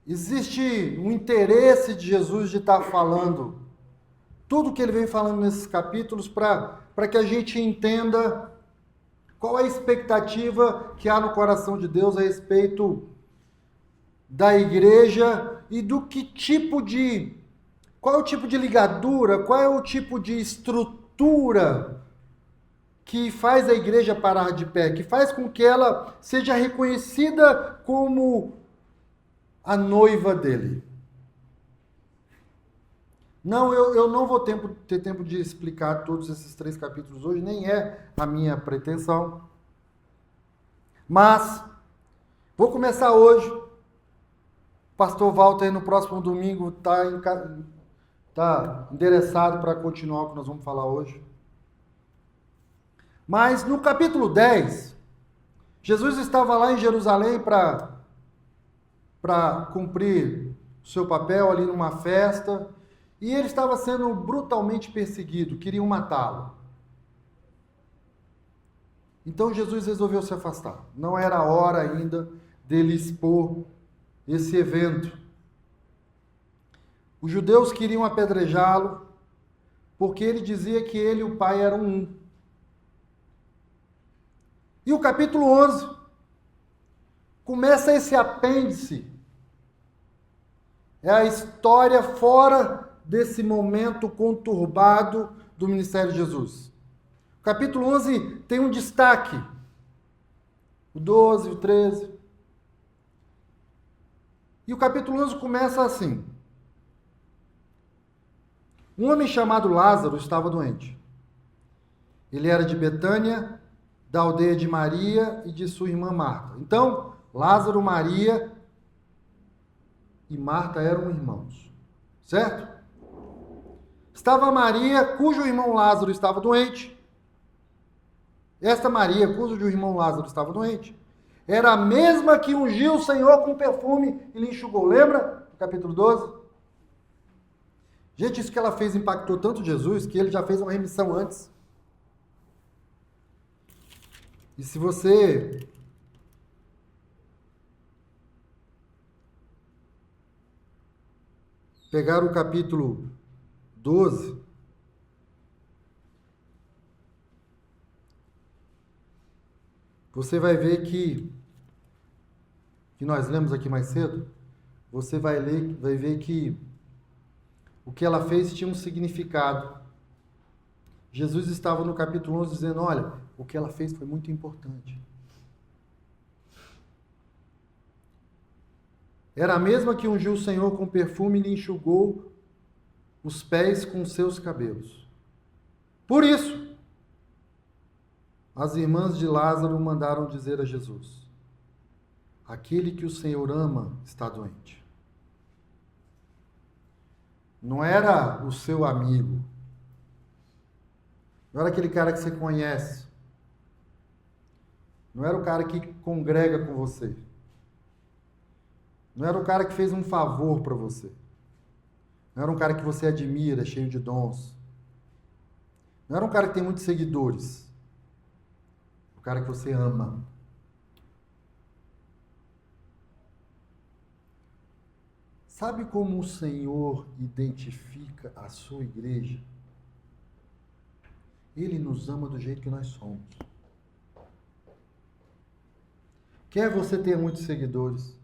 existe um interesse de Jesus de estar falando tudo que ele vem falando nesses capítulos para que a gente entenda qual é a expectativa que há no coração de Deus a respeito da igreja e do que tipo de... Qual é o tipo de ligadura, qual é o tipo de estrutura que faz a igreja parar de pé, que faz com que ela seja reconhecida como a noiva dele. Não, eu não vou ter tempo de explicar todos esses 3 capítulos hoje, nem é a minha pretensão. Mas vou começar hoje. O pastor Walter, no próximo domingo, está endereçado para continuar o que nós vamos falar hoje. Mas no capítulo 10, Jesus estava lá em Jerusalém para cumprir o seu papel ali numa festa, e ele estava sendo brutalmente perseguido, queriam matá-lo. Então Jesus resolveu se afastar. Não era a hora ainda dele expor esse evento. Os judeus queriam apedrejá-lo, porque ele dizia que ele e o Pai eram um. E o capítulo 11 começa esse apêndice. É a história fora desse momento conturbado do ministério de Jesus. O capítulo 11 tem um destaque. O 12, o 13. E o capítulo 11 começa assim. Um homem chamado Lázaro estava doente. Ele era de Betânia, da aldeia de Maria e de sua irmã Marta. Então, Lázaro, Maria e Marta eram irmãos. Certo? Estava Maria, cujo irmão Lázaro estava doente. Esta Maria, cujo irmão Lázaro estava doente, era a mesma que ungiu o Senhor com perfume e lhe enxugou. Lembra? Capítulo 12. Gente, isso que ela fez impactou tanto Jesus que ele já fez uma remissão antes. E se você pegar o capítulo 12, você vai ver que nós lemos aqui mais cedo, você vai ver que o que ela fez tinha um significado. Jesus estava no capítulo 11 dizendo, olha, o que ela fez foi muito importante. Era a mesma que ungiu o Senhor com perfume e lhe enxugou os pés com seus cabelos. Por isso, as irmãs de Lázaro mandaram dizer a Jesus, aquele que o Senhor ama está doente. Não era o seu amigo, não era aquele cara que você conhece, não era o cara que congrega com você, não era o cara que fez um favor para você, não era um cara que você admira, cheio de dons, não era um cara que tem muitos seguidores, o cara que você ama. Sabe como o Senhor identifica a sua igreja? Ele nos ama do jeito que nós somos. Quer você tenha muitos seguidores,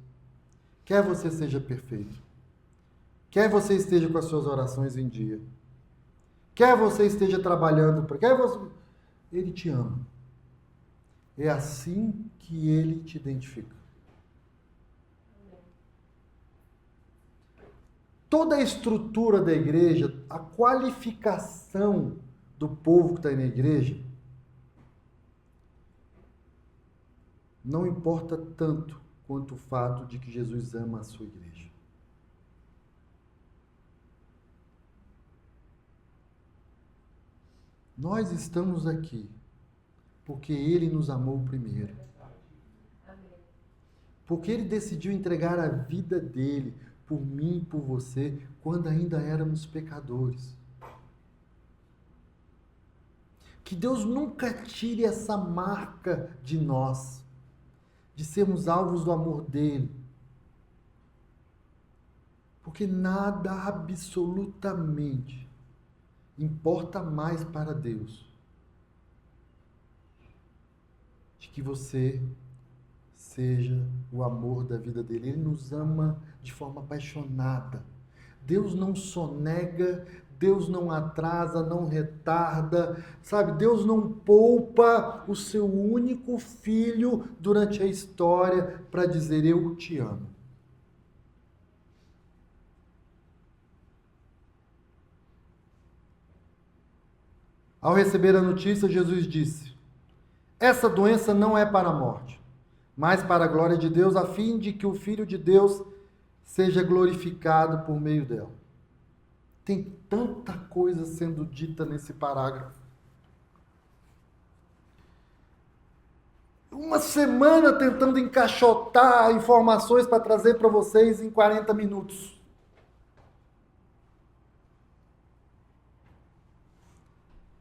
quer você seja perfeito, quer você esteja com as suas orações em dia, quer você esteja trabalhando, Ele te ama. É assim que Ele te identifica. Toda a estrutura da igreja, a qualificação do povo que está aí na igreja, não importa tanto quanto o fato de que Jesus ama a sua igreja. Nós estamos aqui porque Ele nos amou primeiro. Porque Ele decidiu entregar a vida dele por mim e por você, quando ainda éramos pecadores. Que Deus nunca tire essa marca de nós, de sermos alvos do amor dele. Porque nada absolutamente importa mais para Deus de que você seja o amor da vida dele. Ele nos ama de forma apaixonada. Deus não sonega, Deus não atrasa, não retarda, sabe? Deus não poupa o seu único filho durante a história para dizer eu te amo. Ao receber a notícia, Jesus disse: essa doença não é para a morte, mas para a glória de Deus, a fim de que o Filho de Deus seja glorificado por meio dela. Tem tanta coisa sendo dita nesse parágrafo. Uma semana tentando encaixotar informações para trazer para vocês em 40 minutos.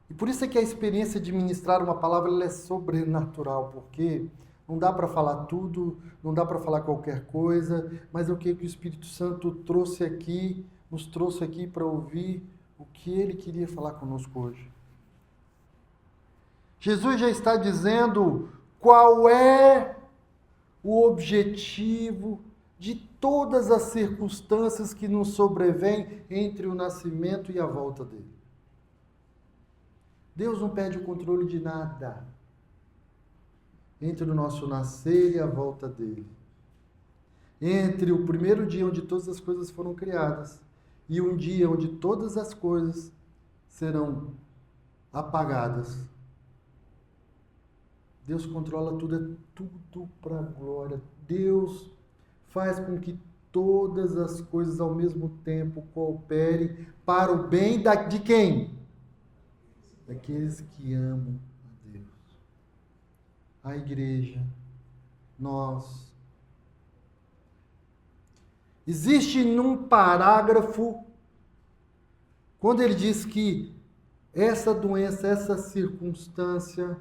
E por isso é que a experiência de ministrar uma palavra ela é sobrenatural, porque não dá para falar tudo, não dá para falar qualquer coisa, mas é o que o Espírito Santo nos trouxe aqui para ouvir o que ele queria falar conosco hoje. Jesus já está dizendo qual é o objetivo de todas as circunstâncias que nos sobrevêm entre o nascimento e a volta dele. Deus não perde o controle de nada entre o nosso nascer e a volta dele. Entre o primeiro dia onde todas as coisas foram criadas e um dia onde todas as coisas serão apagadas. Deus controla tudo, é tudo para a glória. Deus faz com que todas as coisas ao mesmo tempo cooperem para o bem de quem? Daqueles que amam a Deus. A igreja, nós. Existe num parágrafo, quando ele diz que essa doença, essa circunstância,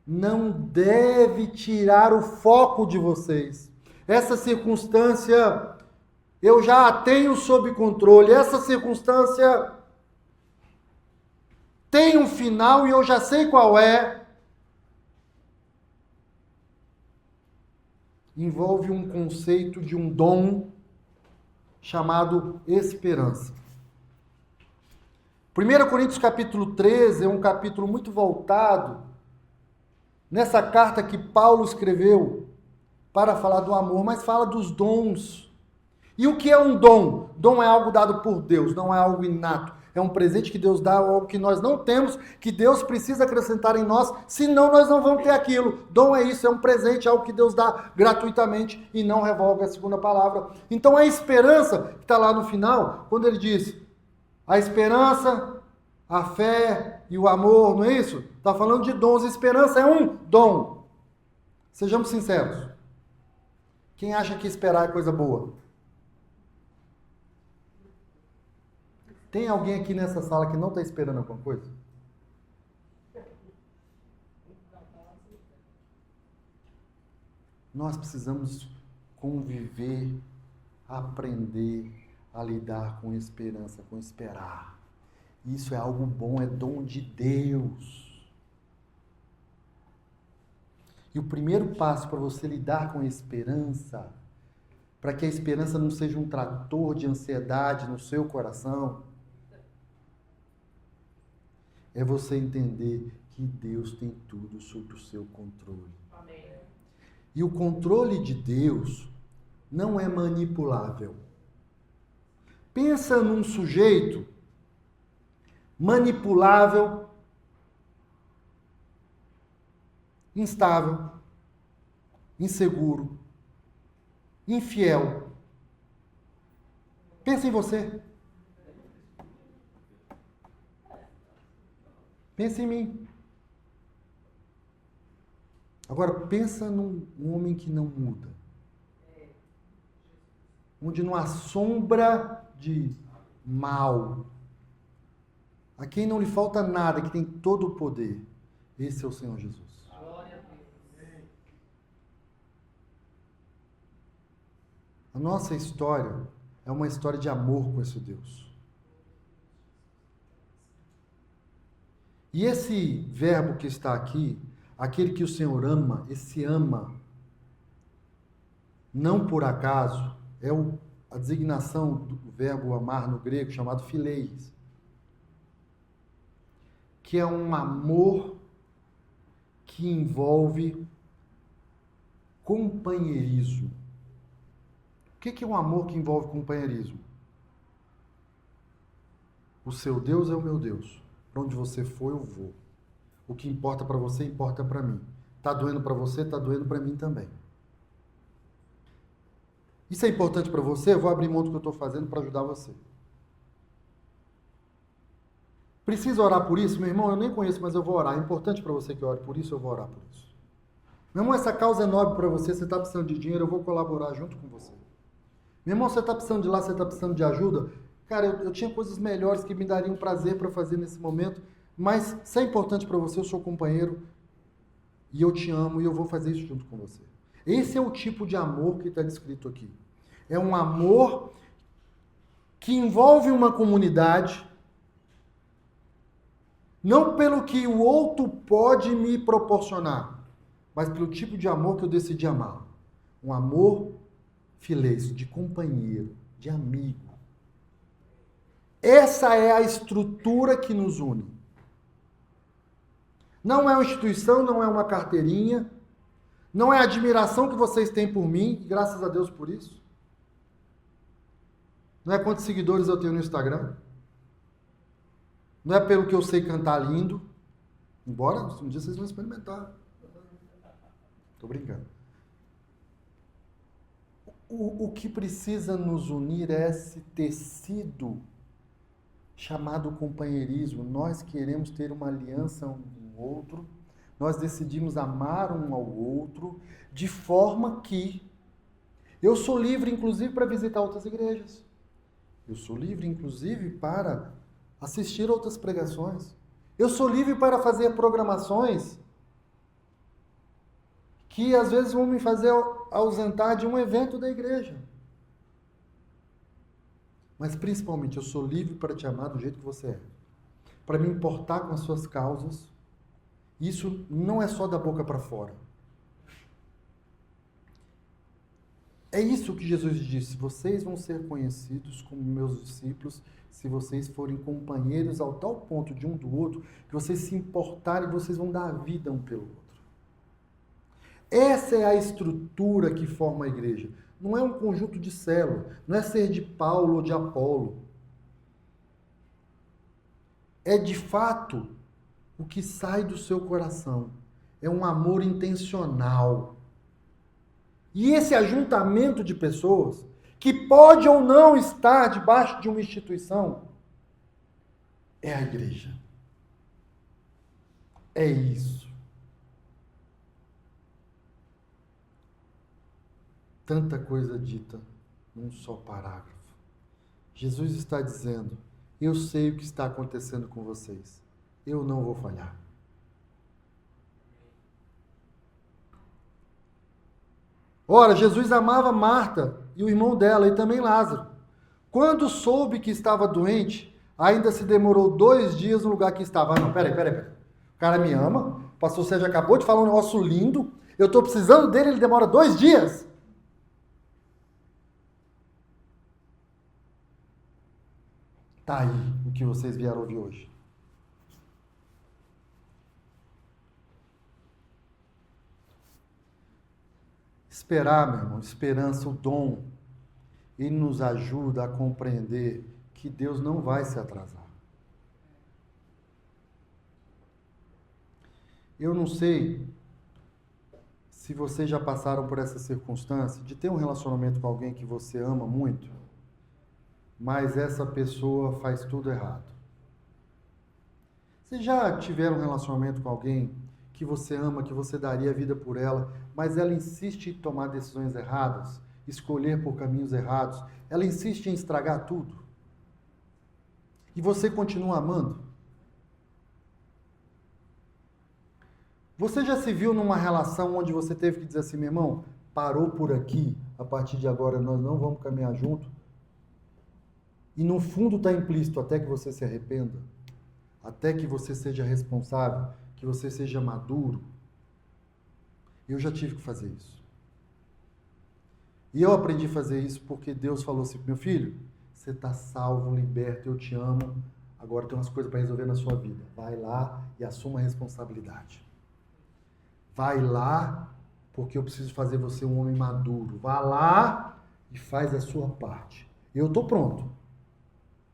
não deve tirar o foco de vocês. Essa circunstância, eu já a tenho sob controle. Essa circunstância tem um final e eu já sei qual é. Envolve um conceito de um dom chamado esperança. 1 Coríntios capítulo 13 é um capítulo muito voltado nessa carta que Paulo escreveu para falar do amor, mas fala dos dons. E o que é um dom? Dom é algo dado por Deus, não é algo inato. É um presente que Deus dá, algo que nós não temos, que Deus precisa acrescentar em nós, senão nós não vamos ter aquilo. Dom é isso, é um presente, algo que Deus dá gratuitamente e não revoga a segunda palavra. Então a esperança, que está lá no final, quando ele diz a esperança, a fé e o amor, não é isso? Está falando de dons. Esperança é um dom. Sejamos sinceros. Quem acha que esperar é coisa boa? Tem alguém aqui nessa sala que não está esperando alguma coisa? Nós precisamos conviver, aprender a lidar com esperança, com esperar. Isso é algo bom, é dom de Deus. E o primeiro passo para você lidar com a esperança, para que a esperança não seja um trator de ansiedade no seu coração, é você entender que Deus tem tudo sob o seu controle. Amém. E o controle de Deus não é manipulável. Pensa num sujeito manipulável, instável, inseguro, infiel. Pensa em você. Pensa em mim. Agora, pensa num homem que não muda. Onde não há sombra de mal. A quem não lhe falta nada, que tem todo o poder. Esse é o Senhor Jesus. A nossa história é uma história de amor com esse Deus. E esse verbo que está aqui, aquele que o Senhor ama, esse ama, não por acaso, é a designação do verbo amar no grego, chamado phileis, que é um amor que envolve companheirismo. O que é um amor que envolve companheirismo? O seu Deus é o meu Deus. Para onde você for, eu vou. O que importa para você, importa para mim. Está doendo para você, está doendo para mim também. Isso é importante para você? Eu vou abrir mão do que eu estou fazendo para ajudar você. Precisa orar por isso? Meu irmão, eu nem conheço, mas eu vou orar. É importante para você que eu ore por isso, eu vou orar por isso. Meu irmão, essa causa é nobre para você, você está precisando de dinheiro, eu vou colaborar junto com você. Meu irmão, você está precisando de lá, você está precisando de ajuda? Cara, eu tinha coisas melhores que me dariam prazer para fazer nesse momento, mas se é importante para você, eu sou companheiro e eu te amo e eu vou fazer isso junto com você. Esse é o tipo de amor que está descrito aqui. É um amor que envolve uma comunidade, não pelo que o outro pode me proporcionar, mas pelo tipo de amor que eu decidi amar. Um amor fileis, de companheiro, de amigo. Essa é a estrutura que nos une. Não é uma instituição, não é uma carteirinha, não é a admiração que vocês têm por mim, e graças a Deus por isso. Não é quantos seguidores eu tenho no Instagram. Não é pelo que eu sei cantar lindo, embora um dia vocês vão experimentar. Estou brincando. O que precisa nos unir é esse tecido chamado companheirismo. Nós queremos ter uma aliança um com o outro, nós decidimos amar um ao outro, de forma que eu sou livre, inclusive, para visitar outras igrejas. Eu sou livre, inclusive, para assistir outras pregações. Eu sou livre para fazer programações que às vezes vão me fazer ausentar de um evento da igreja. Mas principalmente eu sou livre para te amar do jeito que você é. Para me importar com as suas causas. Isso não é só da boca para fora. É isso que Jesus disse: vocês vão ser conhecidos como meus discípulos se vocês forem companheiros ao tal ponto de um do outro que vocês se importarem e vocês vão dar a vida um pelo outro. Essa é a estrutura que forma a igreja. Não é um conjunto de células, não é ser de Paulo ou de Apolo. É de fato o que sai do seu coração. É um amor intencional. E esse ajuntamento de pessoas, que pode ou não estar debaixo de uma instituição, é a igreja. É isso. Tanta coisa dita num só parágrafo. Jesus está dizendo: eu sei o que está acontecendo com vocês. Eu não vou falhar. Ora, Jesus amava Marta e o irmão dela e também Lázaro. Quando soube que estava doente, ainda se demorou 2 dias no lugar que estava. Ah, não, peraí. O cara me ama, o pastor Sérgio acabou de falar um negócio lindo, eu estou precisando dele, ele demora 2 dias. Tá aí o que vocês vieram ouvir hoje. Esperar, meu irmão, esperança, o dom, ele nos ajuda a compreender que Deus não vai se atrasar. Eu não sei se vocês já passaram por essa circunstância de ter um relacionamento com alguém que você ama muito, mas essa pessoa faz tudo errado. Vocês já tiveram um relacionamento com alguém que você ama, que você daria a vida por ela, mas ela insiste em tomar decisões erradas, escolher por caminhos errados, ela insiste em estragar tudo? E você continua amando? Você já se viu numa relação onde você teve que dizer assim: meu irmão, parou por aqui, a partir de agora nós não vamos caminhar junto? E no fundo está implícito até que você se arrependa, até que você seja responsável, que você seja maduro. Eu já tive que fazer isso. E eu aprendi a fazer isso porque Deus falou assim, meu filho, você está salvo, liberto, eu te amo, agora tem umas coisas para resolver na sua vida. Vai lá e assuma a responsabilidade. Vai lá, porque eu preciso fazer você um homem maduro. Vá lá e faz a sua parte. Eu estou pronto.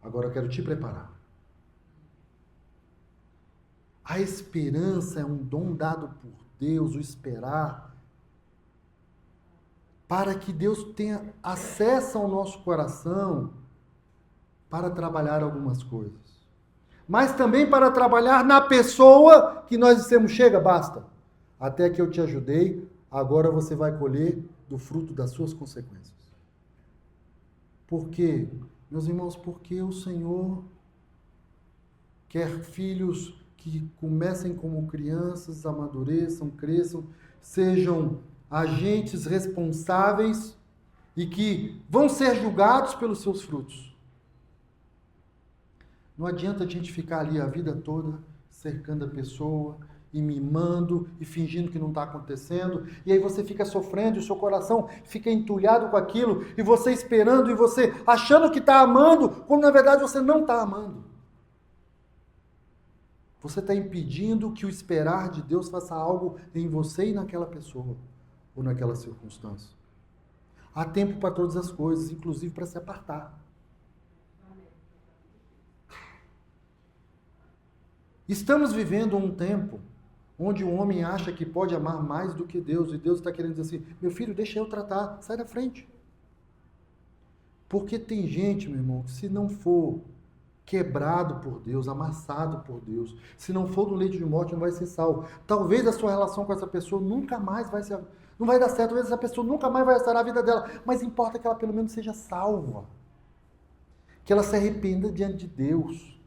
Agora eu quero te preparar. A esperança é um dom dado por Deus, o esperar, para que Deus tenha acesso ao nosso coração para trabalhar algumas coisas. Mas também para trabalhar na pessoa que nós dissemos, chega, basta. Até que eu te ajudei, agora você vai colher do fruto das suas consequências. Por quê? Meus irmãos, porque o Senhor quer filhos que comecem como crianças, amadureçam, cresçam, sejam agentes responsáveis e que vão ser julgados pelos seus frutos. Não adianta a gente ficar ali a vida toda cercando a pessoa e mimando e fingindo que não está acontecendo, e aí você fica sofrendo e o seu coração fica entulhado com aquilo, e você esperando e você achando que está amando, quando na verdade você não está amando. Você está impedindo que o esperar de Deus faça algo em você e naquela pessoa, ou naquela circunstância. Há tempo para todas as coisas, inclusive para se apartar. Estamos vivendo um tempo onde o homem acha que pode amar mais do que Deus, e Deus está querendo dizer assim, meu filho, deixa eu tratar, sai da frente. Porque tem gente, meu irmão, que se não for quebrado por Deus, amassado por Deus, se não for no leito de morte, não vai ser salvo. Talvez a sua relação com essa pessoa nunca mais vai ser, não vai dar certo, talvez essa pessoa nunca mais vai estar na vida dela, mas importa que ela pelo menos seja salva. Que ela se arrependa diante de Deus.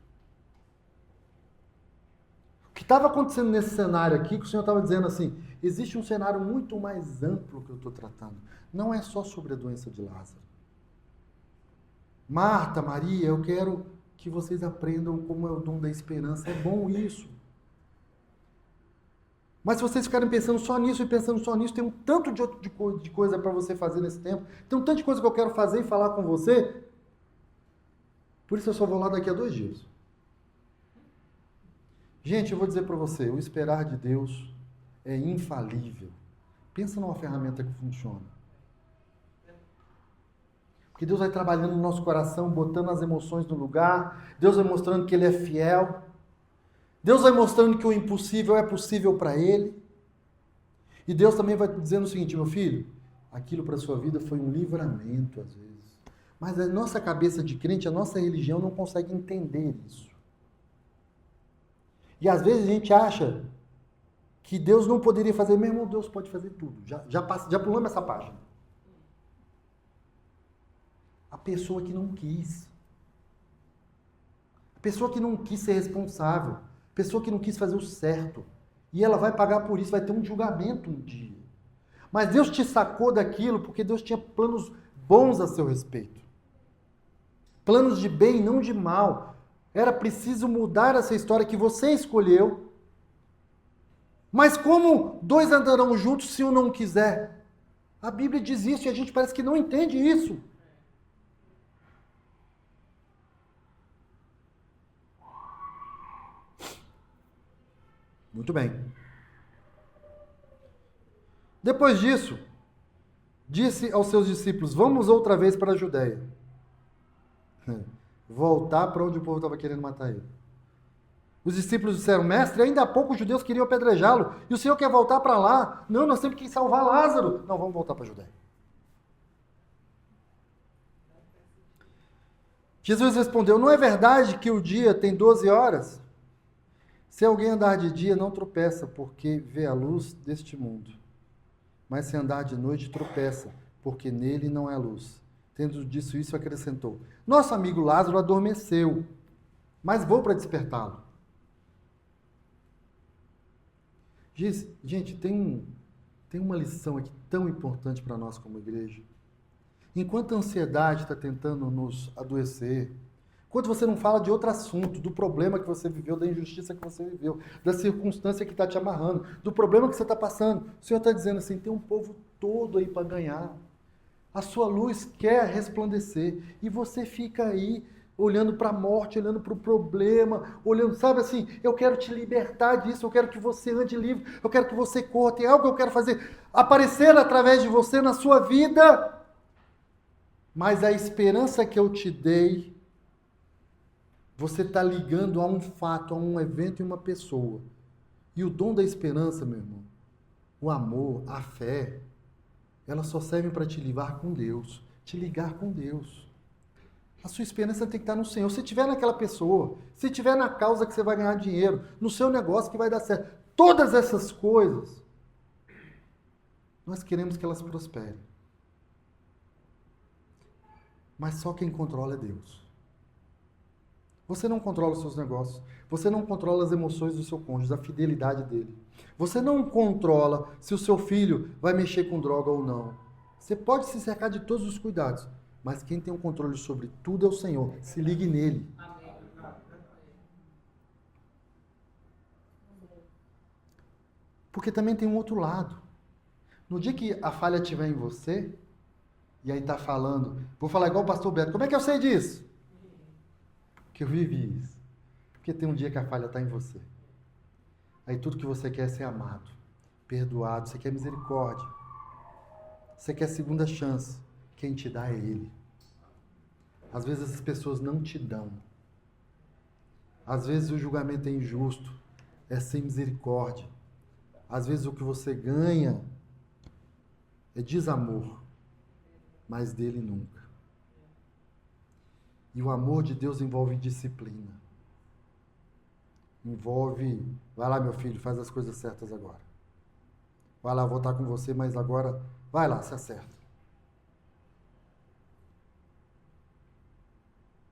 O que estava acontecendo nesse cenário aqui, que o Senhor estava dizendo assim, existe um cenário muito mais amplo que eu estou tratando. Não é só sobre a doença de Lázaro. Marta, Maria, eu quero que vocês aprendam como é o dom da esperança. É bom isso. Mas se vocês ficarem pensando só nisso e pensando só nisso, tem um tanto de coisa para você fazer nesse tempo, tem um tanto de coisa que eu quero fazer e falar com você. Por isso eu só vou lá daqui a 2 dias. Gente, eu vou dizer para você, o esperar de Deus é infalível. Pensa numa ferramenta que funciona. Porque Deus vai trabalhando no nosso coração, botando as emoções no lugar. Deus vai mostrando que Ele é fiel. Deus vai mostrando que o impossível é possível para Ele. E Deus também vai dizendo o seguinte, meu filho, aquilo para a sua vida foi um livramento às vezes. Mas a nossa cabeça de crente, a nossa religião não consegue entender isso. E às vezes a gente acha que Deus não poderia fazer, meu irmão, Deus pode fazer tudo. Já pulamos essa página. A pessoa que não quis. A pessoa que não quis ser responsável. A pessoa que não quis fazer o certo. E ela vai pagar por isso, vai ter um julgamento um dia. Mas Deus te sacou daquilo porque Deus tinha planos bons a seu respeito. Planos de bem, não de mal. Era preciso mudar essa história que você escolheu. Mas como 2 andarão juntos se um não quiser? A Bíblia diz isso e a gente parece que não entende isso. Muito bem. Depois disso, disse aos seus discípulos, vamos outra vez para a Judéia. Voltar para onde o povo estava querendo matar ele. Os discípulos disseram, mestre, ainda há pouco os judeus queriam apedrejá-lo, e o Senhor quer voltar para lá. Não, nós temos que salvar Lázaro. Não, vamos voltar para a Judéia. Jesus respondeu, não é verdade que o dia tem 12 horas? Se alguém andar de dia, não tropeça, porque vê a luz deste mundo. Mas se andar de noite, tropeça, porque nele não é luz. Tendo dito isso, acrescentou, nosso amigo Lázaro adormeceu, mas vou para despertá-lo. Gente, tem uma lição aqui tão importante para nós como igreja. Enquanto a ansiedade está tentando nos adoecer, Enquanto você não fala de outro assunto, do problema que você viveu, da injustiça que você viveu, da circunstância que está te amarrando, do problema que você está passando, o Senhor está dizendo assim, tem um povo todo aí para ganhar. A sua luz quer resplandecer. E você fica aí olhando para a morte, olhando para o problema, olhando, sabe assim, eu quero te libertar disso, eu quero que você ande livre, eu quero que você corra, tem algo que eu quero fazer aparecer através de você na sua vida. Mas a esperança que eu te dei, você está ligando a um fato, a um evento e uma pessoa. E o dom da esperança, meu irmão, o amor, a fé, elas só servem para te ligar com Deus, te ligar com Deus. A sua esperança tem que estar no Senhor. Se estiver naquela pessoa, se estiver na causa que você vai ganhar dinheiro, no seu negócio que vai dar certo, todas essas coisas, nós queremos que elas prosperem. Mas só quem controla é Deus. Você não controla os seus negócios. Você não controla as emoções do seu cônjuge, a fidelidade dele. Você não controla se o seu filho vai mexer com droga ou não. Você pode se cercar de todos os cuidados, mas quem tem o controle sobre tudo é o Senhor. Se ligue nele. Porque também tem um outro lado. No dia que a falha estiver em você, e aí está falando, vou falar igual o pastor Beto, como é que eu sei disso? Que eu vivi isso. Porque tem um dia que a falha está em você. Aí tudo que você quer é ser amado, perdoado, você quer misericórdia. Você quer segunda chance. Quem te dá é Ele. Às vezes as pessoas não te dão. Às vezes o julgamento é injusto, é sem misericórdia. Às vezes o que você ganha é desamor, mas dele nunca. E o amor de Deus envolve disciplina. Envolve, vai lá meu filho, faz as coisas certas agora. Vai lá, vou estar com você, mas agora, vai lá, se acerta.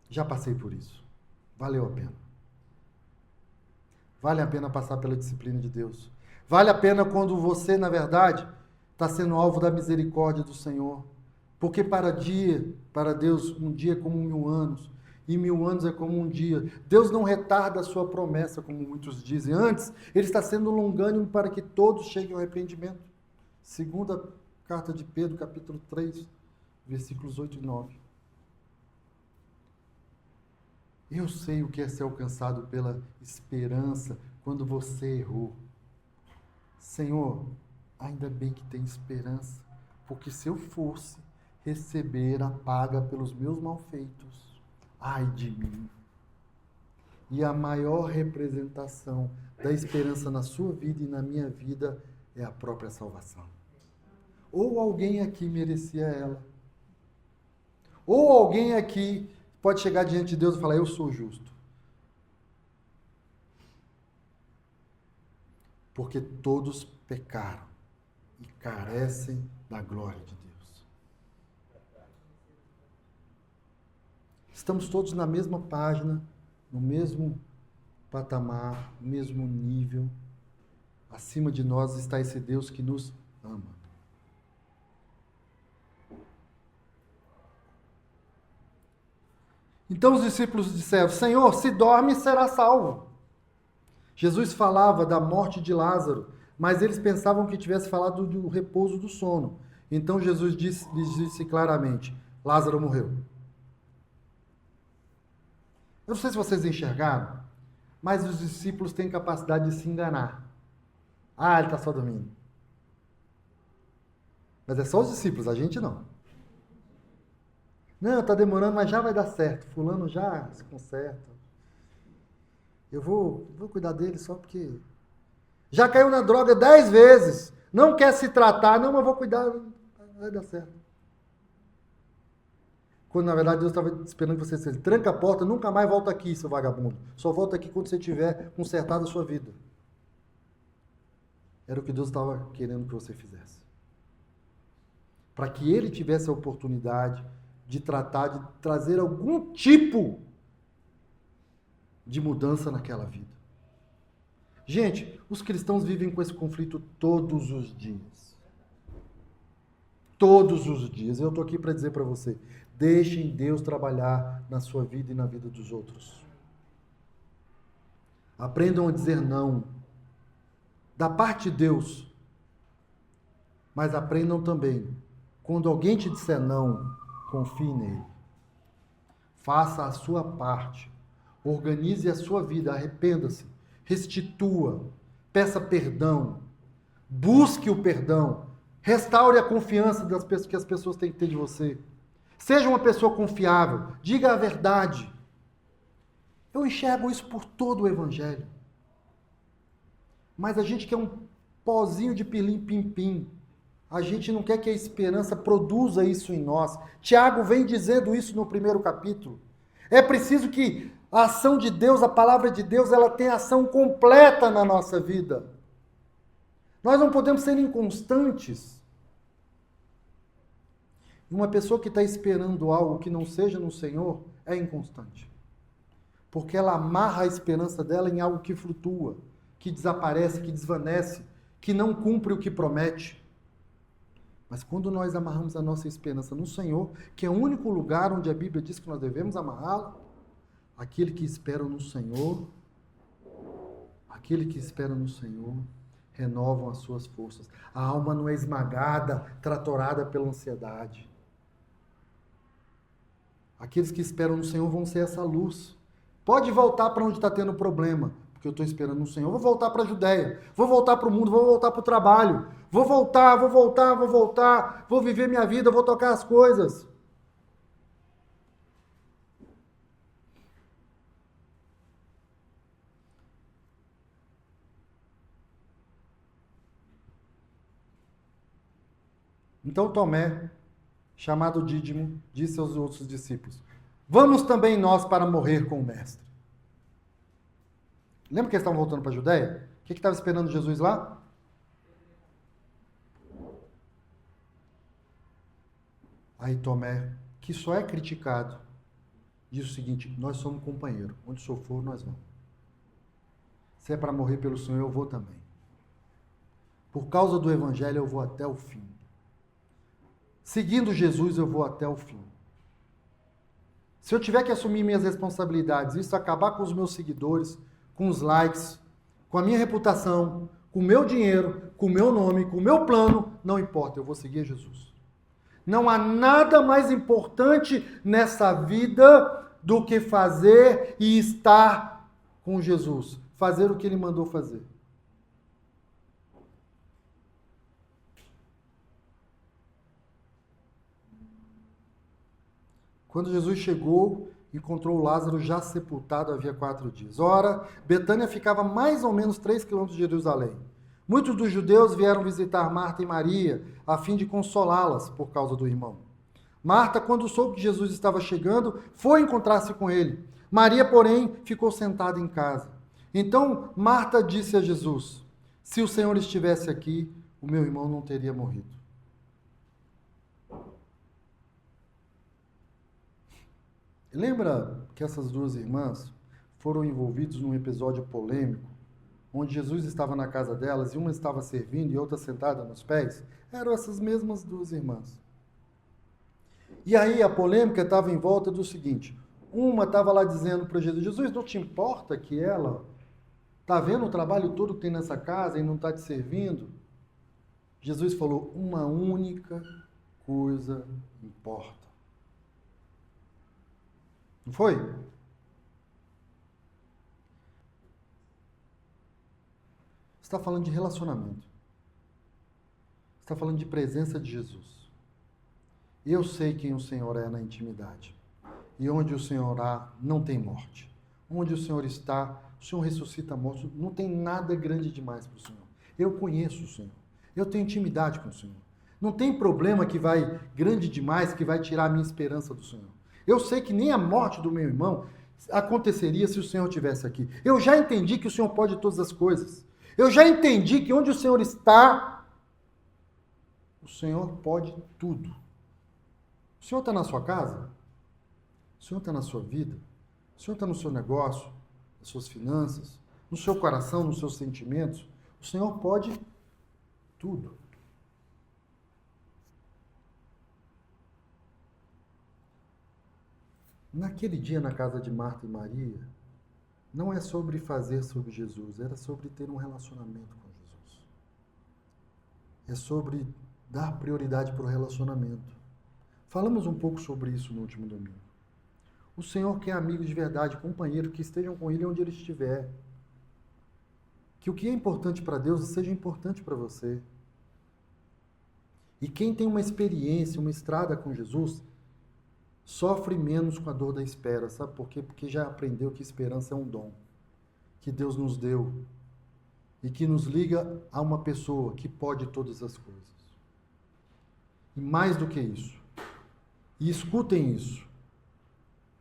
Já passei por isso. Valeu a pena. Vale a pena passar pela disciplina de Deus. Vale a pena quando você, na verdade, está sendo alvo da misericórdia do Senhor. Porque para Deus, um dia é como 1000 anos. E 1000 anos é como um dia. Deus não retarda a sua promessa, como muitos dizem. Antes, Ele está sendo longânimo para que todos cheguem ao arrependimento. Segunda carta de Pedro, capítulo 3, versículos 8 e 9. Eu sei o que é ser alcançado pela esperança quando você errou. Senhor, ainda bem que tem esperança, porque se eu fosse receber a paga pelos meus malfeitos, ai de mim. E a maior representação da esperança na sua vida e na minha vida é a própria salvação. Ou alguém aqui merecia ela, ou alguém aqui pode chegar diante de Deus e falar, eu sou justo. Porque todos pecaram e carecem da glória de Deus. Estamos todos na mesma página, no mesmo patamar, no mesmo nível. Acima de nós está esse Deus que nos ama. Então os discípulos disseram, Senhor, se dorme, será salvo. Jesus falava da morte de Lázaro, mas eles pensavam que tivesse falado do repouso do sono. Então Jesus lhes disse claramente, Lázaro morreu. Eu não sei se vocês enxergaram, mas os discípulos têm capacidade de se enganar. Ah, ele está só dormindo. Mas é só os discípulos, a gente não. Não, está demorando, mas já vai dar certo. Fulano já se conserta. Eu vou cuidar dele só porque... Já caiu na droga 10 vezes. Não quer se tratar. Não, mas vou cuidar. Vai dar certo. Quando, na verdade, Deus estava esperando que você tranca a porta, nunca mais volta aqui, seu vagabundo. Só volta aqui quando você tiver consertado a sua vida. Era o que Deus estava querendo que você fizesse. Para que ele tivesse a oportunidade de tratar, de trazer algum tipo de mudança naquela vida. Gente, os cristãos vivem com esse conflito todos os dias. Todos os dias. Eu estou aqui para dizer para você, Deixem Deus trabalhar na sua vida e na vida dos outros. Aprendam a dizer não, da parte de Deus. Mas aprendam também, quando alguém te disser não, confie nele. Faça a sua parte. Organize a sua vida, arrependa-se, restitua, peça perdão, busque o perdão, restaure a confiança das pessoas que as pessoas têm que ter de você. Seja uma pessoa confiável, diga a verdade. Eu enxergo isso por todo o Evangelho. Mas a gente quer um pozinho de pilim-pim-pim. A gente não quer que a esperança produza isso em nós. Tiago vem dizendo isso no primeiro capítulo. É preciso que a ação de Deus, a palavra de Deus, ela tenha ação completa na nossa vida. Nós não podemos ser inconstantes. Uma pessoa que está esperando algo que não seja no Senhor é inconstante. Porque ela amarra a esperança dela em algo que flutua, que desaparece, que desvanece, que não cumpre o que promete. Mas quando nós amarramos a nossa esperança no Senhor, que é o único lugar onde a Bíblia diz que nós devemos amarrá-la, aquele que espera no Senhor, renovam as suas forças. A alma não é esmagada, tratorada pela ansiedade. Aqueles que esperam no Senhor vão ser essa luz. Pode voltar para onde está tendo problema, porque eu estou esperando no Senhor. Vou voltar para a Judéia, vou voltar para o mundo, vou voltar para o trabalho. Vou voltar, vou viver minha vida, vou tocar as coisas. Então Tomé, chamado Dídimo, disse aos outros discípulos: vamos também nós para morrer com o Mestre. Lembra que eles estavam voltando para a Judéia? O que estava esperando Jesus lá? Aí Tomé, que só é criticado, diz o seguinte: nós somos companheiros, onde o Senhor for, nós vamos. Se é para morrer pelo Senhor, eu vou também. Por causa do Evangelho, eu vou até o fim. Seguindo Jesus, eu vou até o fim. Se eu tiver que assumir minhas responsabilidades, isso acabar com os meus seguidores, com os likes, com a minha reputação, com o meu dinheiro, com o meu nome, com o meu plano, não importa, eu vou seguir Jesus. Não há nada mais importante nessa vida do que fazer e estar com Jesus. Fazer o que ele mandou fazer. Quando Jesus chegou, encontrou Lázaro já sepultado havia 4 dias. Ora, Betânia ficava mais ou menos 3 quilômetros de Jerusalém. Muitos dos judeus vieram visitar Marta e Maria, a fim de consolá-las por causa do irmão. Marta, quando soube que Jesus estava chegando, foi encontrar-se com ele. Maria, porém, ficou sentada em casa. Então Marta disse a Jesus: se o Senhor estivesse aqui, o meu irmão não teria morrido. Lembra que essas duas irmãs foram envolvidas num episódio polêmico, onde Jesus estava na casa delas e uma estava servindo e outra sentada nos pés? Eram essas mesmas duas irmãs. E aí a polêmica estava em volta do seguinte: uma estava lá dizendo para Jesus: Jesus, não te importa que ela está vendo o trabalho todo que tem nessa casa e não está te servindo? Jesus falou: uma única coisa importa. Não foi? Você está falando de relacionamento. Você está falando de presença de Jesus. Eu sei quem o Senhor é na intimidade. E onde o Senhor há, não tem morte. Onde o Senhor está, o Senhor ressuscita mortos. Não tem nada grande demais para o Senhor. Eu conheço o Senhor. Eu tenho intimidade com o Senhor. Não tem problema que vai grande demais, que vai tirar a minha esperança do Senhor. Eu sei que nem a morte do meu irmão aconteceria se o Senhor estivesse aqui. Eu já entendi que o Senhor pode todas as coisas. Eu já entendi que onde o Senhor está, o Senhor pode tudo. O Senhor está na sua casa? O Senhor está na sua vida? O Senhor está no seu negócio, nas suas finanças, no seu coração, nos seus sentimentos? O Senhor pode tudo. Naquele dia na casa de Marta e Maria, não é sobre fazer sobre Jesus, era sobre ter um relacionamento com Jesus. É sobre dar prioridade para o relacionamento. Falamos um pouco sobre isso no último domingo. O Senhor quer amigos de verdade, companheiros que estejam com Ele onde Ele estiver. Que o que é importante para Deus seja importante para você. E quem tem uma experiência, uma estrada com Jesus, sofre menos com a dor da espera. Sabe por quê? Porque já aprendeu que esperança é um dom que Deus nos deu e que nos liga a uma pessoa que pode todas as coisas. E mais do que isso, e escutem isso,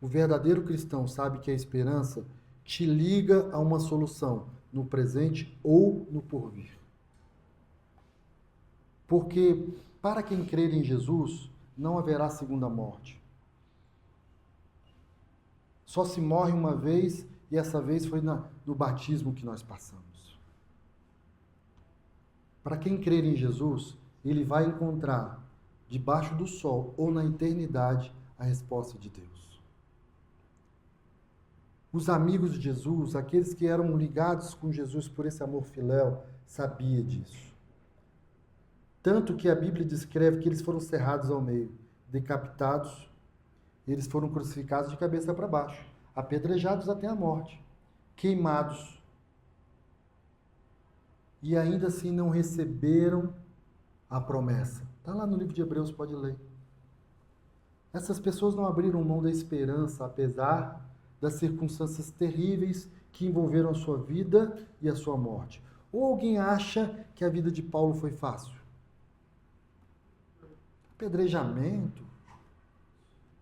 o verdadeiro cristão sabe que a esperança te liga a uma solução no presente ou no porvir. Porque para quem crer em Jesus, não haverá segunda morte. Só se morre uma vez, e essa vez foi no batismo que nós passamos. Para quem crer em Jesus, ele vai encontrar, debaixo do sol ou na eternidade, a resposta de Deus. Os amigos de Jesus, aqueles que eram ligados com Jesus por esse amor filéu, sabiam disso. Tanto que a Bíblia descreve que eles foram cerrados ao meio, decapitados, eles foram crucificados de cabeça para baixo, apedrejados até a morte, queimados. E ainda assim não receberam a promessa. Está lá no livro de Hebreus, pode ler. Essas pessoas não abriram mão da esperança, apesar das circunstâncias terríveis que envolveram a sua vida e a sua morte. Ou alguém acha que a vida de Paulo foi fácil? Apedrejamento,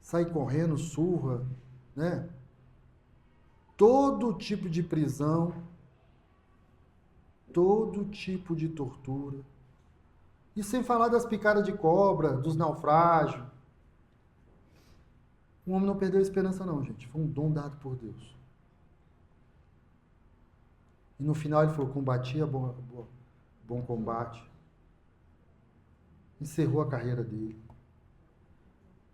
sair correndo, surra, né? Todo tipo de prisão, todo tipo de tortura. E sem falar das picadas de cobra, dos naufrágios. O homem não perdeu a esperança não, gente. Foi um dom dado por Deus. E no final ele falou, combati bom combate. Encerrou a carreira dele.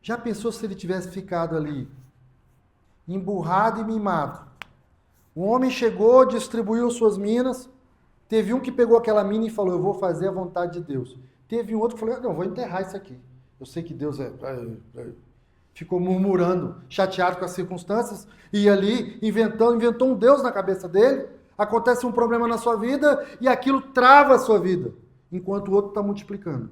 Já pensou se ele tivesse ficado ali, emburrado e mimado? O homem chegou, distribuiu suas minas. Teve um que pegou aquela mina e falou, eu vou fazer a vontade de Deus. Teve um outro que falou, não, eu vou enterrar isso aqui. Eu sei que Deus ficou murmurando, chateado com as circunstâncias, e ali inventou um Deus na cabeça dele. Acontece um problema na sua vida e aquilo trava a sua vida, enquanto o outro está multiplicando.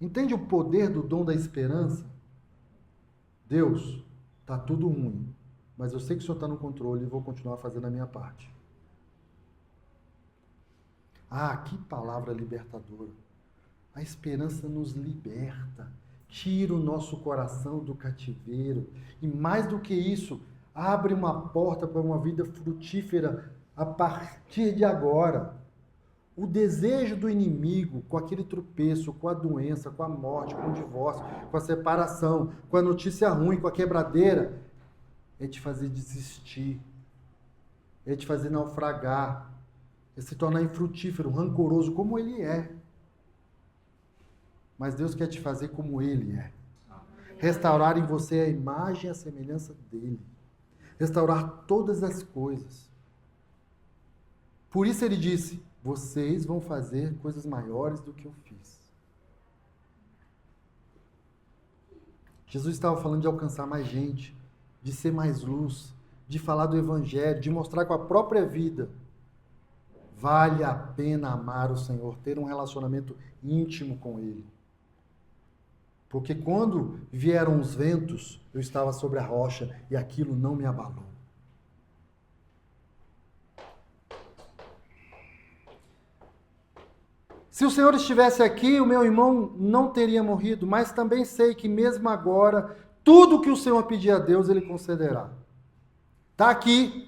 Entende o poder do dom da esperança? Deus, está tudo ruim, mas eu sei que o Senhor está no controle e vou continuar fazendo a minha parte. Ah, que palavra libertadora. A esperança nos liberta, tira o nosso coração do cativeiro e, mais do que isso, abre uma porta para uma vida frutífera a partir de agora. O desejo do inimigo, com aquele tropeço, com a doença, com a morte, com o divórcio, com a separação, com a notícia ruim, com a quebradeira, é te fazer desistir, é te fazer naufragar, é se tornar infrutífero, rancoroso, como ele é. Mas Deus quer te fazer como ele é. Restaurar em você a imagem e a semelhança dele. Restaurar todas as coisas. Por isso ele disse, vocês vão fazer coisas maiores do que eu fiz. Jesus estava falando de alcançar mais gente, de ser mais luz, de falar do evangelho, de mostrar com a própria vida. Vale a pena amar o Senhor, ter um relacionamento íntimo com Ele. Porque quando vieram os ventos, eu estava sobre a rocha e aquilo não me abalou. Se o Senhor estivesse aqui, o meu irmão não teria morrido, mas também sei que mesmo agora, tudo que o Senhor pedir a Deus, Ele concederá. Está aqui.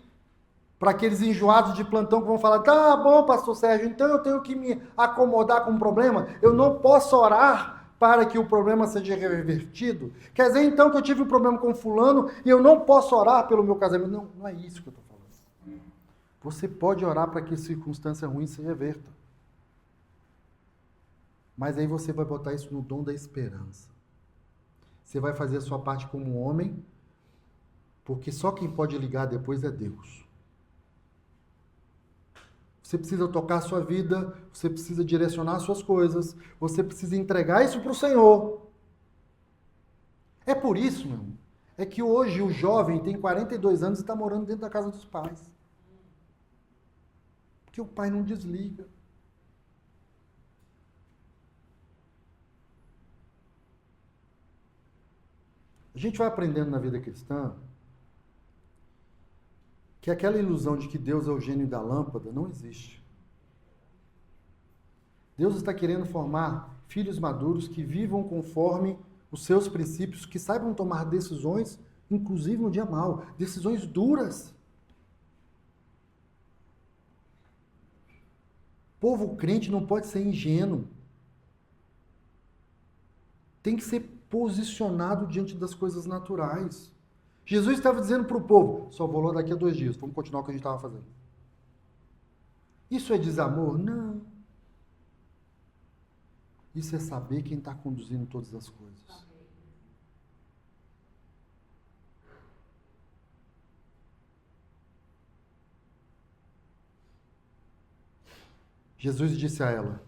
Para aqueles enjoados de plantão que vão falar, tá bom, pastor Sérgio, então eu tenho que me acomodar com um problema? Eu não posso orar para que o problema seja revertido? Quer dizer, então, que eu tive um problema com fulano e eu não posso orar pelo meu casamento? Não, não é isso que eu estou falando. Você pode orar para que a circunstância ruim se reverta. Mas aí você vai botar isso no dom da esperança. Você vai fazer a sua parte como homem, porque só quem pode ligar depois é Deus. Você precisa tocar a sua vida, você precisa direcionar as suas coisas, você precisa entregar isso para o Senhor. É por isso, meu irmão, é que hoje o jovem tem 42 anos e está morando dentro da casa dos pais. Porque o pai não desliga. A gente vai aprendendo na vida cristã que aquela ilusão de que Deus é o gênio da lâmpada não existe. Deus está querendo formar filhos maduros que vivam conforme os seus princípios, que saibam tomar decisões, inclusive no dia mau, decisões duras. Povo crente não pode ser ingênuo. Tem que ser posicionado diante das coisas naturais. Jesus estava dizendo para o povo, só vou lá daqui a 2 dias, vamos continuar o que a gente estava fazendo. Isso é desamor? Não. Isso é saber quem está conduzindo todas as coisas. Jesus disse a ela,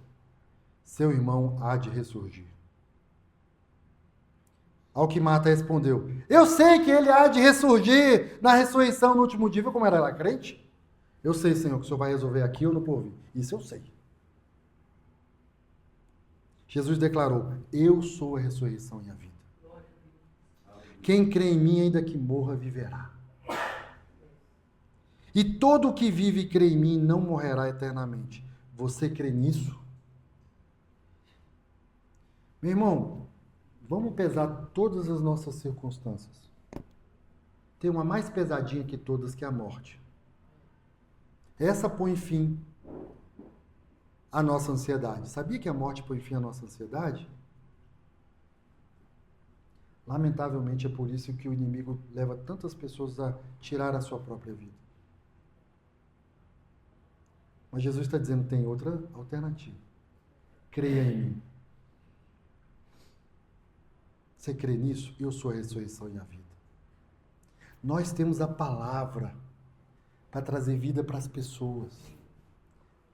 seu irmão há de ressurgir. Ao que Marta respondeu, eu sei que ele há de ressurgir na ressurreição no último dia. Viu como era ela crente? Eu sei, Senhor, que o Senhor vai resolver aqui ou no porvir. Isso eu sei. Jesus declarou, eu sou a ressurreição e a vida. Quem crê em mim, ainda que morra, viverá. E todo o que vive e crê em mim não morrerá eternamente. Você crê nisso? Meu irmão, vamos pesar todas as nossas circunstâncias. Tem uma mais pesadinha que todas, que é a morte. Essa põe fim à nossa ansiedade. Sabia que a morte põe fim à nossa ansiedade? Lamentavelmente é por isso que o inimigo leva tantas pessoas a tirar a sua própria vida. Mas Jesus está dizendo, tem outra alternativa. Creia em mim. Você crê nisso? Eu sou a ressurreição e a vida. Nós temos a palavra para trazer vida para as pessoas.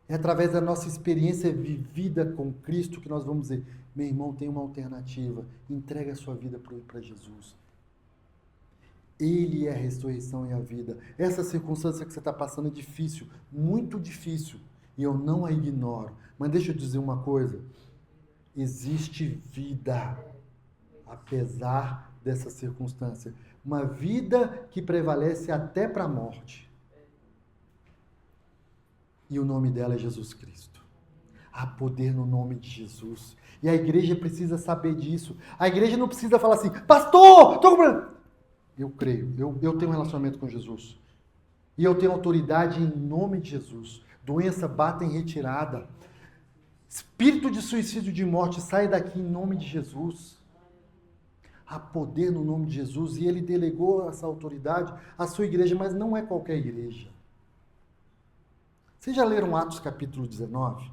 É através da nossa experiência vivida com Cristo que nós vamos dizer, meu irmão, tem uma alternativa. Entrega a sua vida para Jesus. Ele é a ressurreição e a vida. Essa circunstância que você está passando é difícil, muito difícil, e eu não a ignoro. Mas deixa eu dizer uma coisa, existe vida, apesar dessa circunstância. Uma vida que prevalece até para a morte. E o nome dela é Jesus Cristo. Há poder no nome de Jesus. E a igreja precisa saber disso. A igreja não precisa falar assim, pastor, estou comprando. Eu creio, eu tenho um relacionamento com Jesus. E eu tenho autoridade em nome de Jesus. Doença bata em retirada. Espírito de suicídio, de morte, sai daqui em nome de Jesus. Há poder no nome de Jesus. E ele delegou essa autoridade à sua igreja, mas não é qualquer igreja. Vocês já leram Atos capítulo 19?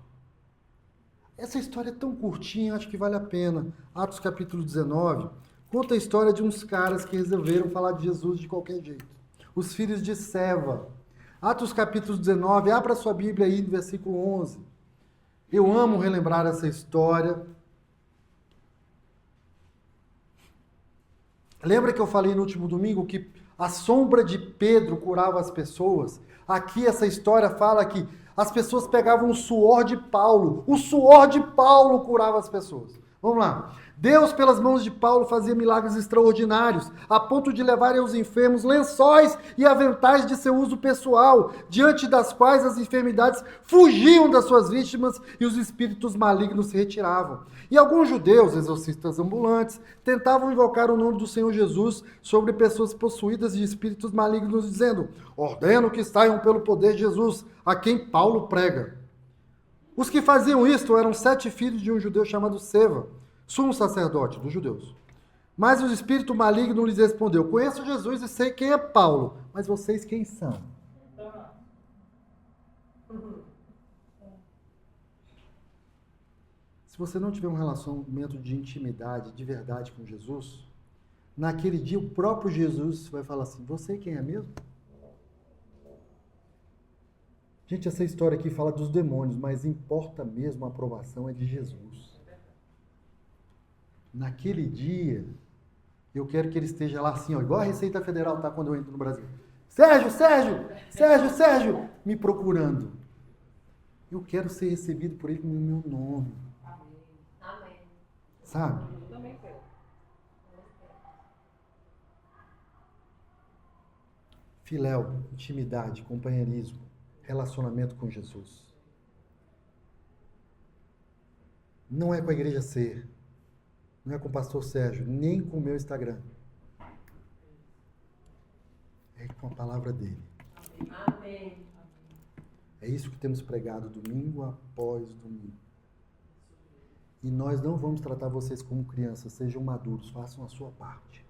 Essa história é tão curtinha, acho que vale a pena. Atos capítulo 19... conta a história de uns caras que resolveram falar de Jesus de qualquer jeito. Os filhos de Seva. Atos capítulo 19, abra sua Bíblia aí no versículo 11. Eu amo relembrar essa história. Lembra que eu falei no último domingo que a sombra de Pedro curava as pessoas? Aqui essa história fala que as pessoas pegavam o suor de Paulo. O suor de Paulo curava as pessoas. Vamos lá. Deus, pelas mãos de Paulo, fazia milagres extraordinários, a ponto de levarem aos enfermos lençóis e aventais de seu uso pessoal, diante das quais as enfermidades fugiam das suas vítimas e os espíritos malignos se retiravam. E alguns judeus, exorcistas ambulantes, tentavam invocar o nome do Senhor Jesus sobre pessoas possuídas de espíritos malignos, dizendo, ordeno que saiam pelo poder de Jesus, a quem Paulo prega. Os que faziam isto eram 7 filhos de um judeu chamado Seva, sumo sacerdote dos judeus. Mas o espírito maligno lhes respondeu, conheço Jesus e sei quem é Paulo, mas vocês quem são? Se você não tiver um relacionamento de intimidade, de verdade com Jesus, naquele dia o próprio Jesus vai falar assim, você quem é mesmo? Gente, essa história aqui fala dos demônios, mas importa mesmo a aprovação é de Jesus. Naquele dia, eu quero que ele esteja lá assim, ó, igual a Receita Federal tá quando eu entro no Brasil. Sérgio, me procurando. Eu quero ser recebido por ele no meu nome. Amém. Sabe? Eu também quero. Filéu, intimidade, companheirismo, relacionamento com Jesus. Não é com a igreja Ser, não é com o pastor Sérgio, nem com o meu Instagram. É com a palavra dele. Amém. É isso que temos pregado domingo após domingo. E nós não vamos tratar vocês como crianças, sejam maduros, façam a sua parte.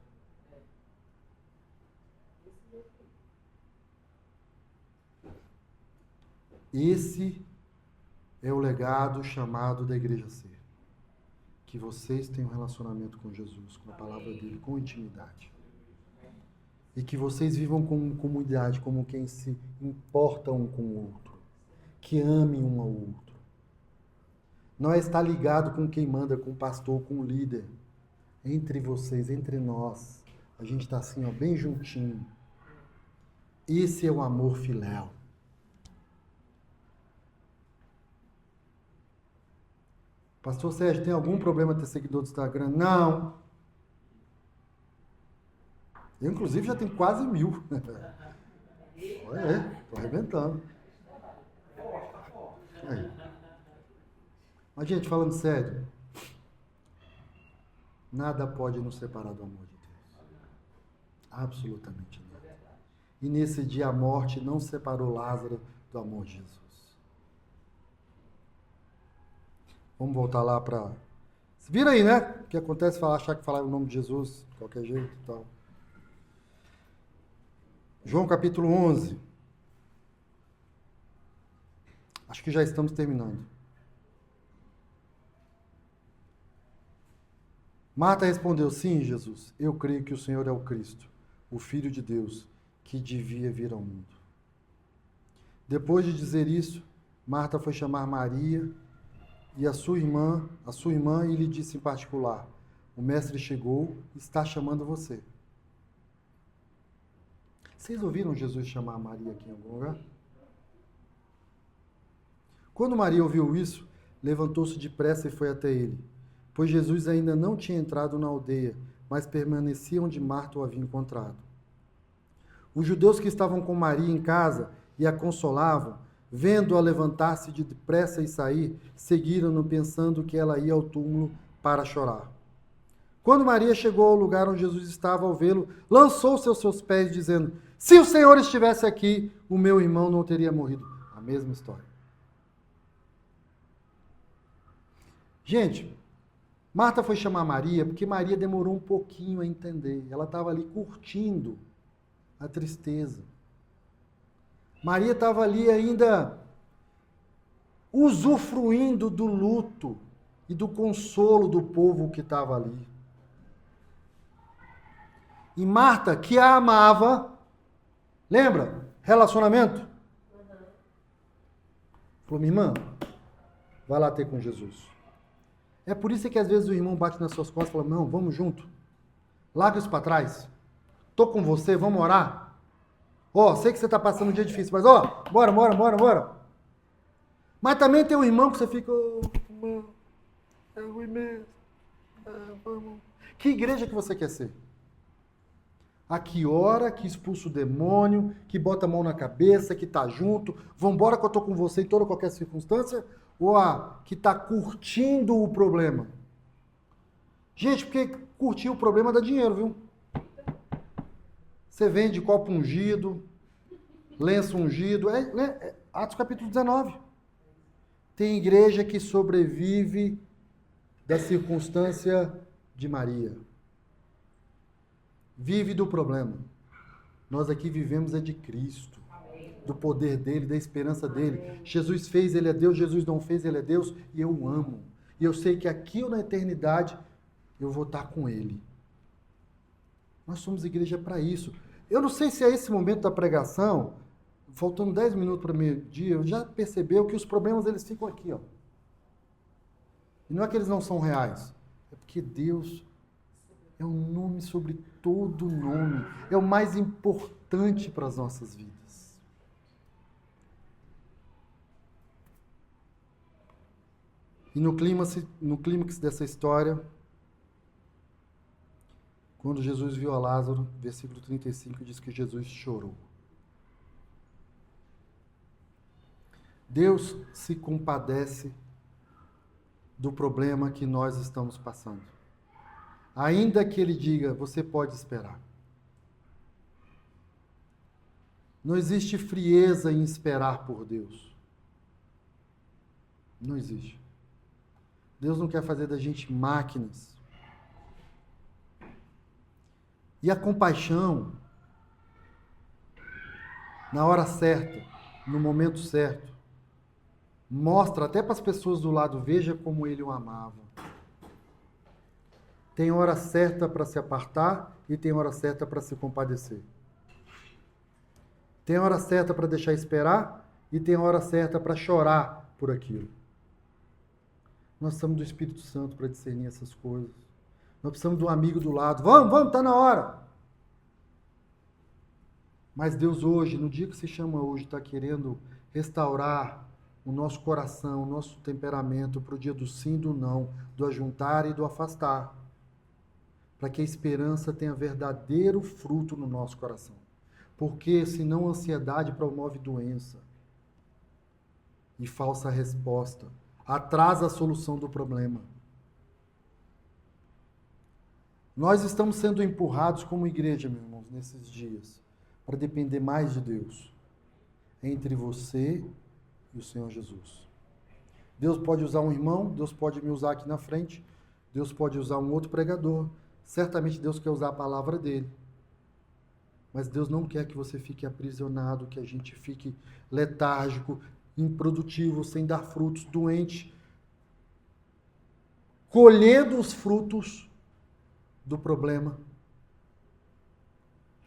Esse é o legado chamado da Igreja Ser. Que vocês tenham um relacionamento com Jesus, com a palavra dele, com intimidade. E que vocês vivam como comunidade, como quem se importa um com o outro. Que ame um ao outro. Não é estar ligado com quem manda, com o pastor, com o líder. Entre vocês, entre nós. A gente está assim, ó, bem juntinho. Esse é o amor filéu. Pastor Sérgio, tem algum problema ter seguidor do Instagram? Não. Eu, inclusive, já tenho quase 1000. Tô arrebentando. Aí. Mas, gente, falando sério, nada pode nos separar do amor de Deus. Absolutamente nada. E nesse dia a morte não separou Lázaro do amor de Jesus. Vamos voltar lá para... Vira aí, né? O que acontece achar que falar o nome de Jesus de qualquer jeito e tal. João capítulo 11. Acho que já estamos terminando. Marta respondeu, sim, Jesus, eu creio que o Senhor é o Cristo, o Filho de Deus, que devia vir ao mundo. Depois de dizer isso, Marta foi chamar Maria e a sua irmã e lhe disse em particular, o mestre chegou e está chamando você. Vocês ouviram Jesus chamar Maria aqui em algum lugar? Quando Maria ouviu isso, levantou-se depressa e foi até ele, pois Jesus ainda não tinha entrado na aldeia, mas permanecia onde Marta o havia encontrado. Os judeus que estavam com Maria em casa e a consolavam, vendo-a levantar-se depressa e sair, seguiram-no pensando que ela ia ao túmulo para chorar. Quando Maria chegou ao lugar onde Jesus estava, ao vê-lo, lançou-se aos seus pés, dizendo, se o Senhor estivesse aqui, o meu irmão não teria morrido. A mesma história. Gente, Marta foi chamar Maria porque Maria demorou um pouquinho a entender. Ela estava ali curtindo a tristeza. Maria estava ali ainda usufruindo do luto e do consolo do povo que estava ali. E Marta, que a amava, lembra? Relacionamento? Falou, minha irmã, vai lá ter com Jesus. É por isso que às vezes o irmão bate nas suas costas e fala, não, vamos junto. Larga isso para trás. Tô com você, vamos orar. Ó, sei que você está passando um dia difícil, mas ó, bora. Mas também tem um irmão que você fica, é ruim mesmo. Vamos. Que igreja que você quer ser? A que ora, que expulsa o demônio, que bota a mão na cabeça, que tá junto, vambora que eu tô com você em toda qualquer circunstância, ou a que tá curtindo o problema? Gente, porque curtir o problema dá dinheiro, viu? Você vende copo ungido, lenço ungido, Atos capítulo 19. Tem igreja que sobrevive da circunstância de Maria. Vive do problema. Nós aqui vivemos é de Cristo, do poder dele, da esperança dele. Jesus fez, ele é Deus, Jesus não fez, ele é Deus, e eu o amo. E eu sei que aqui ou na eternidade eu vou estar com ele. Nós somos igreja para isso. Eu não sei se é esse momento da pregação, faltando 10 minutos para meio-dia, eu já percebeu que os problemas eles ficam aqui, ó. E não é que eles não são reais, é porque Deus é o nome sobre todo nome, é o mais importante para as nossas vidas. E no clímax dessa história, quando Jesus viu a Lázaro, versículo 35 diz que Jesus chorou. Deus se compadece do problema que nós estamos passando. Ainda que Ele diga, você pode esperar. Não existe frieza em esperar por Deus. Não existe. Deus não quer fazer da gente máquinas. E a compaixão, na hora certa, no momento certo, mostra até para as pessoas do lado, veja como Ele o amava. Tem hora certa para se apartar e tem hora certa para se compadecer. Tem hora certa para deixar esperar e tem hora certa para chorar por aquilo. Nós precisamos do Espírito Santo para discernir essas coisas. Nós precisamos de um amigo do lado. Vamos, está na hora. Mas Deus hoje, no dia que se chama hoje, está querendo restaurar o nosso coração, o nosso temperamento para o dia do sim e do não, do ajuntar e do afastar. Para que a esperança tenha verdadeiro fruto no nosso coração. Porque senão a ansiedade promove doença e falsa resposta. Atrasa a solução do problema. Nós estamos sendo empurrados como igreja, meus irmãos, nesses dias, para depender mais de Deus. Entre você e o Senhor Jesus. Deus pode usar um irmão, Deus pode me usar aqui na frente, Deus pode usar um outro pregador, certamente Deus quer usar a palavra dele. Mas Deus não quer que você fique aprisionado, que a gente fique letárgico, improdutivo, sem dar frutos, doente, colhendo os frutos do problema.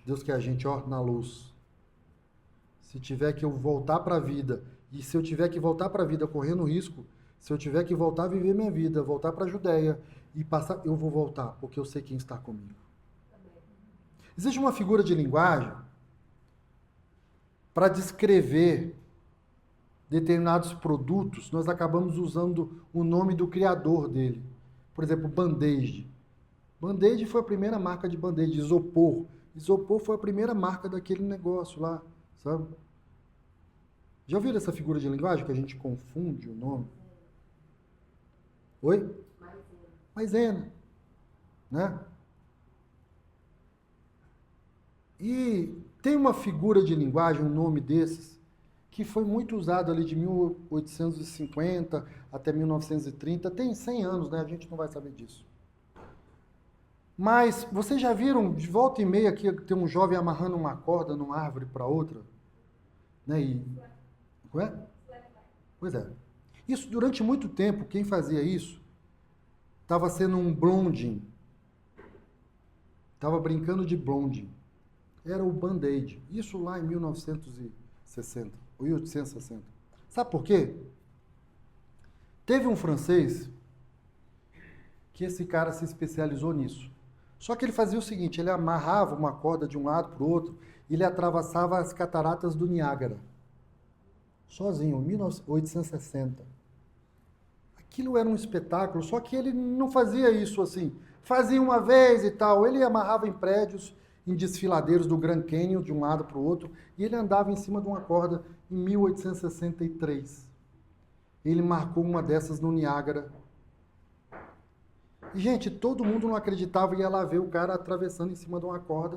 Deus quer a gente, ó, na luz. Se tiver que eu voltar para a vida, e se eu tiver que voltar para a vida correndo risco, se eu tiver que voltar a viver minha vida, voltar para a Judéia e passar, eu vou voltar, porque eu sei quem está comigo. Existe uma figura de linguagem para descrever determinados produtos, nós acabamos usando o nome do criador dele. Por exemplo, Band-Aid. Band-Aid foi a primeira marca de Band-Aid, isopor. Isopor foi a primeira marca daquele negócio lá, sabe? Já ouviram essa figura de linguagem que a gente confunde o nome? Oi? Maisena. Né? E tem uma figura de linguagem, um nome desses, que foi muito usado ali de 1850 até 1930. Tem 100 anos, né? A gente não vai saber disso. Mas vocês já viram, de volta e meia, aqui tem um jovem amarrando uma corda numa árvore para outra? Né? Pois é. Isso, durante muito tempo, quem fazia isso estava sendo um blondin. Estava brincando de blondin. Era o Band-Aid. Isso lá em 1960, 1860. Sabe por quê? Teve um francês que esse cara se especializou nisso. Só que ele fazia o seguinte, ele amarrava uma corda de um lado para o outro e ele atravessava as cataratas do Niágara. Sozinho, em 1860. Aquilo era um espetáculo, só que ele não fazia isso assim. Fazia uma vez e tal. Ele amarrava em prédios, em desfiladeiros do Grand Canyon, de um lado para o outro, e ele andava em cima de uma corda em 1863. Ele marcou uma dessas no Niágara. E, gente, todo mundo não acreditava e ia lá ver o cara atravessando em cima de uma corda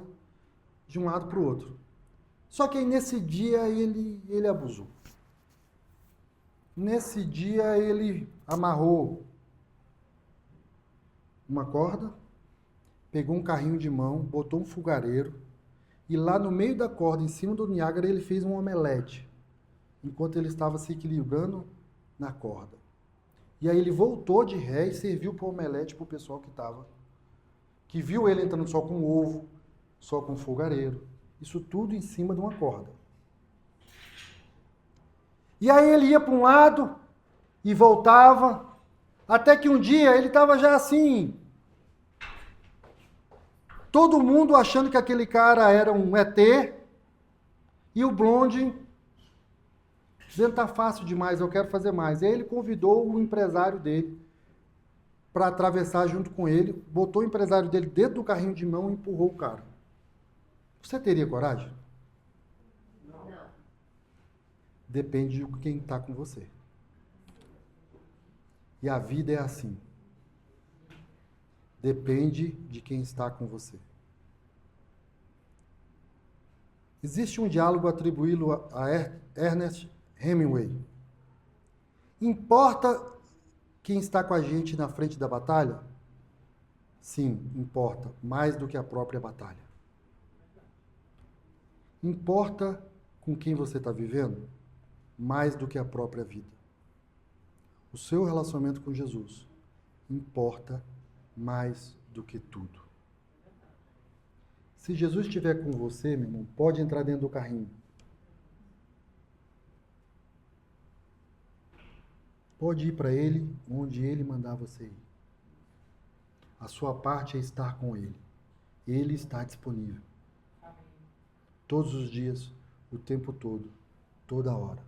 de um lado para o outro. Só que aí, nesse dia, ele abusou. Nesse dia, ele amarrou uma corda, pegou um carrinho de mão, botou um fogareiro, e lá no meio da corda, em cima do Niágara, ele fez um omelete, enquanto ele estava se equilibrando na corda. E aí ele voltou de ré e serviu para o omelete para o pessoal que viu ele entrando só com ovo, só com fogareiro. Isso tudo em cima de uma corda. E aí ele ia para um lado e voltava, até que um dia ele estava já assim, todo mundo achando que aquele cara era um ET, e o Blondin dizendo, tá fácil demais, eu quero fazer mais. E aí ele convidou o empresário dele para atravessar junto com ele, botou o empresário dele dentro do carrinho de mão e empurrou o cara. Você teria coragem? Não. Depende de quem está com você. E a vida é assim. Depende de quem está com você. Existe um diálogo atribuído a Ernest Hemingway. Importa quem está com a gente na frente da batalha? Sim, importa, mais do que a própria batalha. Importa com quem você está vivendo? Mais do que a própria vida. O seu relacionamento com Jesus importa mais do que tudo. Se Jesus estiver com você, meu irmão, pode entrar dentro do carrinho. Pode ir para Ele onde Ele mandar você ir. A sua parte é estar com Ele. Ele está disponível. Todos os dias, o tempo todo, toda hora.